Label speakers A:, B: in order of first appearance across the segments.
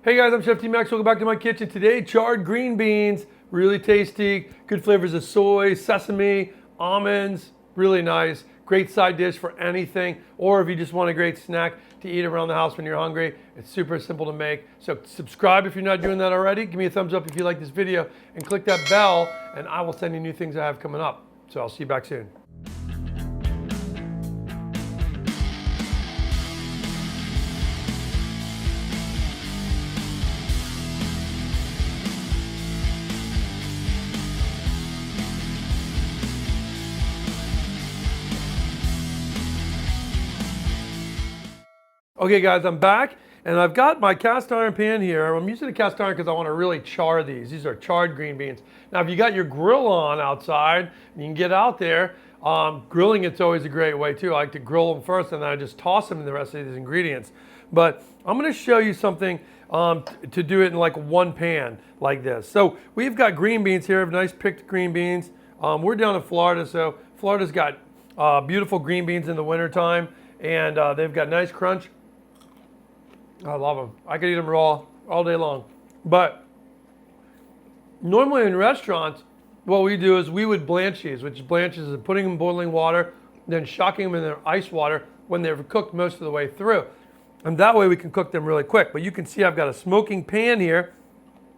A: Hey guys, I'm Chef T-Max. Welcome back to my kitchen. Today, charred green beans, really tasty, good flavors of soy, sesame, almonds, really nice. Great side dish for anything, or if you just want a great snack to eat around the house when you're hungry. It's super simple to make. So subscribe if you're not doing that already. Give me a thumbs up if you like this video, and click that bell, and I will send you new things I have coming up. So I'll see you back soon. Okay guys, I'm back and I've got my cast iron pan here. I'm using a cast iron because I want to really char these. These are charred green beans. Now if you got your grill on outside and you can get out there, grilling it's always a great way too. I like to grill them first and then I just toss them in the rest of these ingredients. But I'm going to show you something to do it in like one pan like this. So we've got green beans here, nice picked green beans. We're down in Florida, so Florida's got beautiful green beans in the wintertime, and they've got nice crunch. I love them. I could eat them raw all day long. But normally in restaurants, what we do is we would blanch these, which blanches is putting them in boiling water, then shocking them in their ice water when they're cooked most of the way through. And that way we can cook them really quick. But you can see I've got a smoking pan here,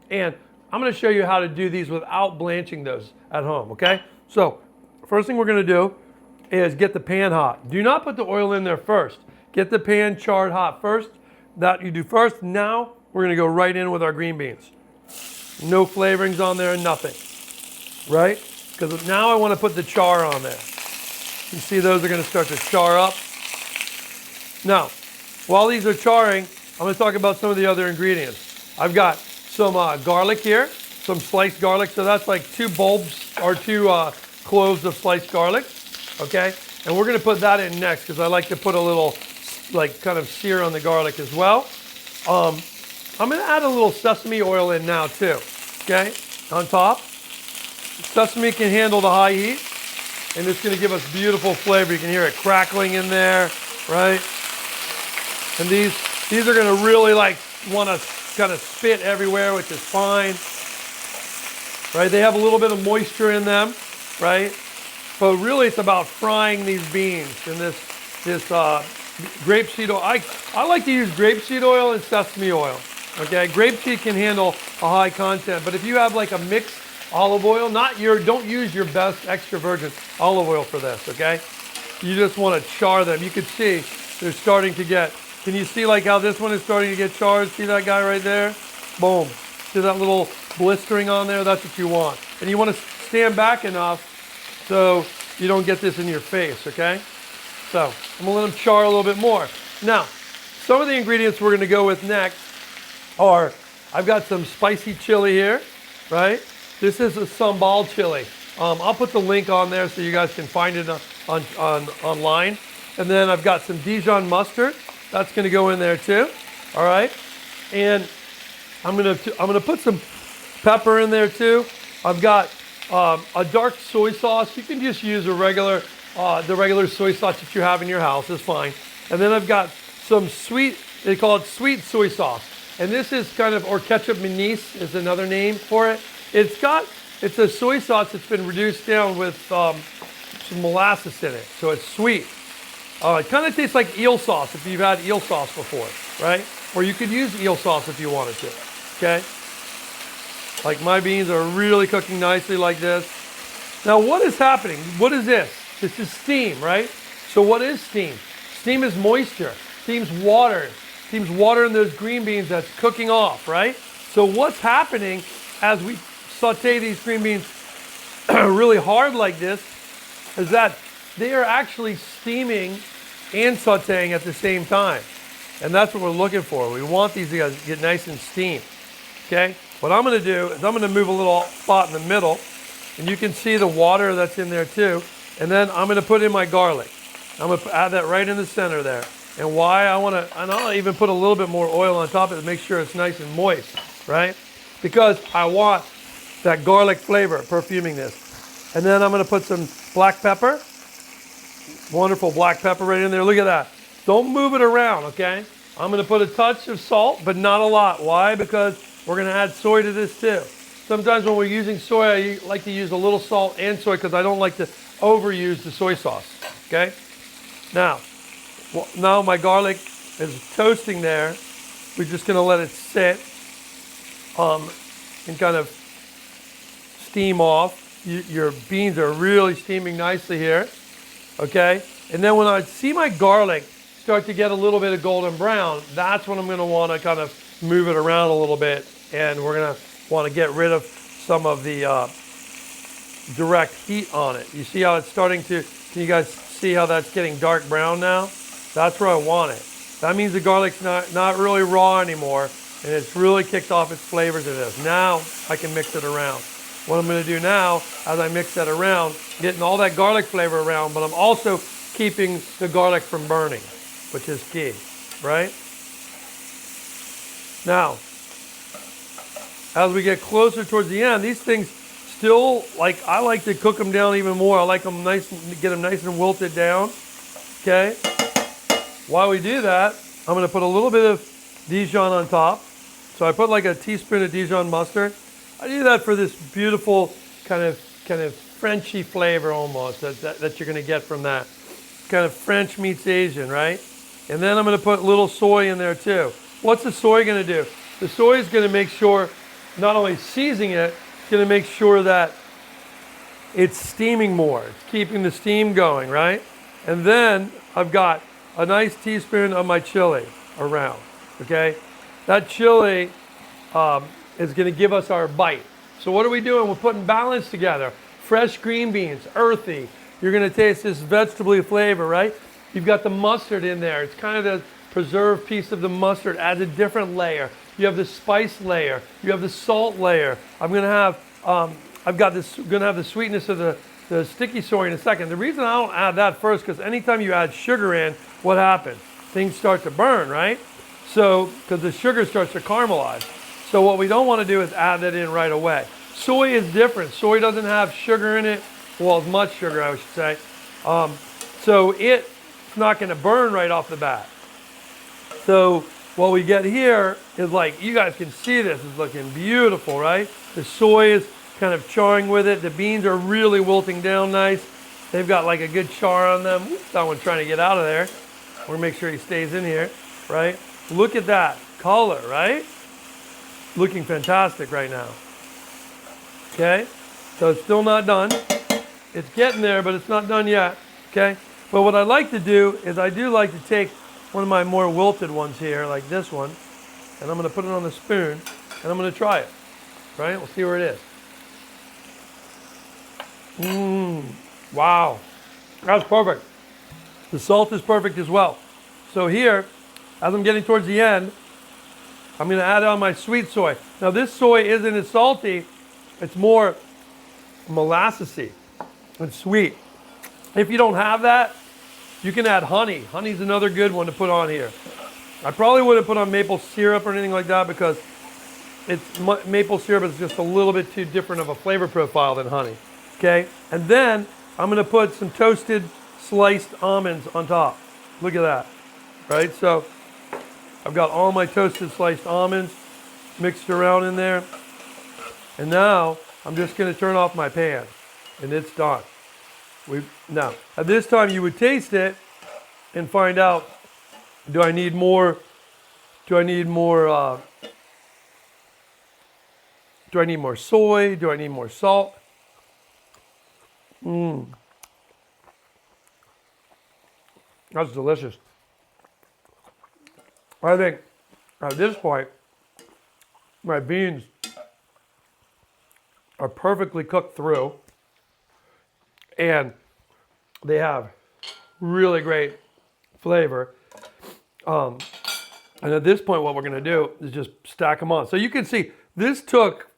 A: and I'm going to show you how to do these without blanching those at home, okay? So first thing we're going to do is get the pan hot. Do not put the oil in there first. Get the pan charred hot first. That you do first. Now we're going to go right in with our green beans. No flavorings on there, nothing, right? Because now I want to put the char on there. You see those are going to start to char up. Now, while these are charring, I'm going to talk about some of the other ingredients. I've got some garlic here, some sliced garlic. So that's like 2 bulbs or 2 cloves of sliced garlic, okay? And we're going to put that in next because I like to put a little like kind of sear on the garlic as well. I'm going to add a little sesame oil in now too, okay, on top. Sesame can handle the high heat, and it's going to give us beautiful flavor. You can hear it crackling in there, right? And these are going to really like want to kind of spit everywhere, which is fine, right? They have a little bit of moisture in them, right? But really it's about frying these beans in this grapeseed oil. I like to use grapeseed oil and sesame oil. Okay, grapeseed can handle a high content, but if you have like a mixed olive oil, don't use your best extra virgin olive oil for this. Okay, you just want to char them. You can see they're starting to get. Can you see like how this one is starting to get charred? See that guy right there? Boom. See that little blistering on there? That's what you want, and you want to stand back enough so you don't get this in your face. Okay. So I'm going to let them char a little bit more. Now, some of the ingredients we're going to go with next are, I've got some spicy chili here, right? This is a sambal chili. I'll put the link on there so you guys can find it online. And then I've got some Dijon mustard. That's going to go in there too. All right. And I'm going to put some pepper in there too. I've got a dark soy sauce. You can just use the regular soy sauce that you have in your house is fine. And then I've got some sweet, they call it sweet soy sauce. And this is kind of, or ketchup meunisse is another name for it. It's a soy sauce that's been reduced down with some molasses in it. So it's sweet. It kind of tastes like eel sauce if you've had eel sauce before, right? Or you could use eel sauce if you wanted to, okay? Like my beans are really cooking nicely like this. Now what is happening? What is this? This is steam, right? So what is steam? Steam is moisture. Steam's water. Steam's water in those green beans that's cooking off, right? So what's happening as we saute these green beans really hard like this is that they are actually steaming and sauteing at the same time. And that's what we're looking for. We want these guys to get nice and steamed, okay? What I'm going to do is I'm going to move a little spot in the middle, and you can see the water that's in there too. And then I'm going to put in my garlic. I'm going to add that right in the center there. And why and I'll even put a little bit more oil on top of it to make sure it's nice and moist, right? Because I want that garlic flavor perfuming this. And then I'm going to put some black pepper. Wonderful black pepper right in there. Look at that. Don't move it around, okay? I'm going to put a touch of salt, but not a lot. Why? Because we're going to add soy to this too. Sometimes when we're using soy, I like to use a little salt and soy because I don't like to overuse the soy sauce. Okay? Now my garlic is toasting there. We're just going to let it sit and kind of steam off. Your beans are really steaming nicely here. Okay? And then when I see my garlic start to get a little bit of golden brown, that's when I'm going to want to kind of move it around a little bit, and we're going to want to get rid of some of the direct heat on it. You see how it's starting to, can you guys see how that's getting dark brown now? That's where I want it. That means the garlic's not really raw anymore, and it's really kicked off its flavors in this. Now I can mix it around. What I'm going to do now, as I mix that around, getting all that garlic flavor around, but I'm also keeping the garlic from burning, which is key, right? Now, as we get closer towards the end, these things still, like, I like to cook them down even more. I like them nice, get them nice and wilted down, okay? While we do that, I'm going to put a little bit of Dijon on top. So I put like a teaspoon of Dijon mustard. I do that for this beautiful kind of Frenchy flavor almost that you're going to get from that. Kind of French meets Asian, right? And then I'm going to put a little soy in there too. What's the soy going to do? The soy is going to make sure, not only seasoning it, it's going to make sure that it's steaming more. It's keeping the steam going, right? And then I've got a nice teaspoon of my chili around, okay? That chili is going to give us our bite. So what are we doing? We're putting balance together. Fresh green beans, earthy. You're going to taste this vegetable flavor, right? You've got the mustard in there. It's kind of the preserved piece of the mustard, adds a different layer. You have the spice layer. You have the salt layer. I'm going to have, going to have the sweetness of the sticky soy in a second. The reason I don't add that first, because anytime you add sugar in, what happens? Things start to burn, right? So, because the sugar starts to caramelize. So what we don't want to do is add that in right away. Soy is different. Soy doesn't have sugar in it. Well, as much sugar, I should say. So it's not going to burn right off the bat. So what we get here is, like, you guys can see this is looking beautiful, right? The soy is kind of charring with it. The beans are really wilting down nice. They've got like a good char on them. That one's trying to get out of there. We're going to make sure he stays in here, right? Look at that color, right? Looking fantastic right now. Okay? So it's still not done. It's getting there, but it's not done yet. Okay? But what I like to do is I do like to take one of my more wilted ones here, like this one, and I'm going to put it on the spoon, and I'm going to try it. Right? We'll see where it is. Wow. That's perfect. The salt is perfect as well. So here, as I'm getting towards the end, I'm going to add on my sweet soy. Now this soy isn't as salty. It's more molassesy and sweet. If you don't have that, you can add honey. Honey's another good one to put on here. I probably wouldn't put on maple syrup or anything like that because maple syrup is just a little bit too different of a flavor profile than honey. Okay? And then I'm going to put some toasted sliced almonds on top. Look at that. Right? So I've got all my toasted sliced almonds mixed around in there. And now I'm just going to turn off my pan. And it's done. Now, at this time you would taste it and find out, do I need more soy? Do I need more salt? That's delicious. I think at this point, my beans are perfectly cooked through, and they have really great flavor. And at this point, what we're going to do is just stack them on. So you can see this took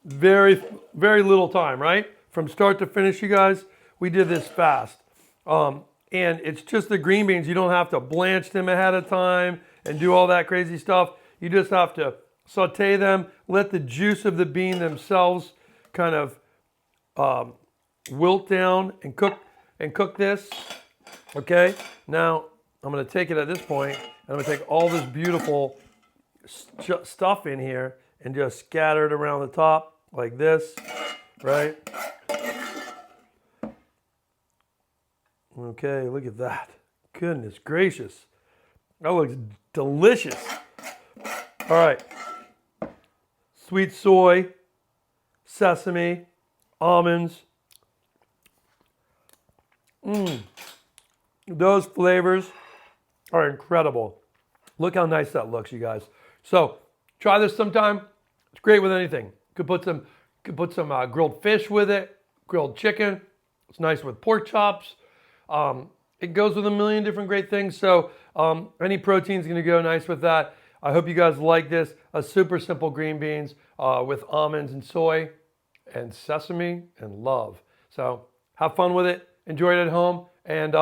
A: very, very little time, right? From start to finish, you guys, we did this fast. And it's just the green beans. You don't have to blanch them ahead of time and do all that crazy stuff. You just have to saute them, let the juice of the bean themselves kind of wilt down and cook this. Okay, now I'm going to take it at this point, and I'm going to take all this beautiful stuff in here and just scatter it around the top like this, right? Okay, look at that. Goodness gracious. That looks delicious. All right. Sweet soy, sesame, almonds. Those flavors are incredible. Look how nice that looks, you guys. So try this sometime. It's great with anything. Could put some grilled fish with it, grilled chicken. It's nice with pork chops. It goes with a million different great things. So any protein's going to go nice with that. I hope you guys like this. A super simple green beans with almonds and soy and sesame and love. So have fun with it. Enjoy it at home. And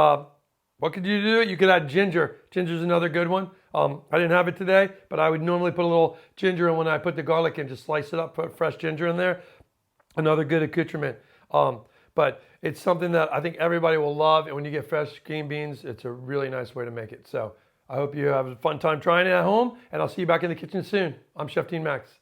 A: what could you do? You could add ginger. Ginger's another good one. I didn't have it today, but I would normally put a little ginger in when I put the garlic in, just slice it up, put fresh ginger in there. Another good accoutrement. But it's something that I think everybody will love. And when you get fresh green beans, it's a really nice way to make it. So I hope you have a fun time trying it at home, and I'll see you back in the kitchen soon. I'm Chef Dean Max.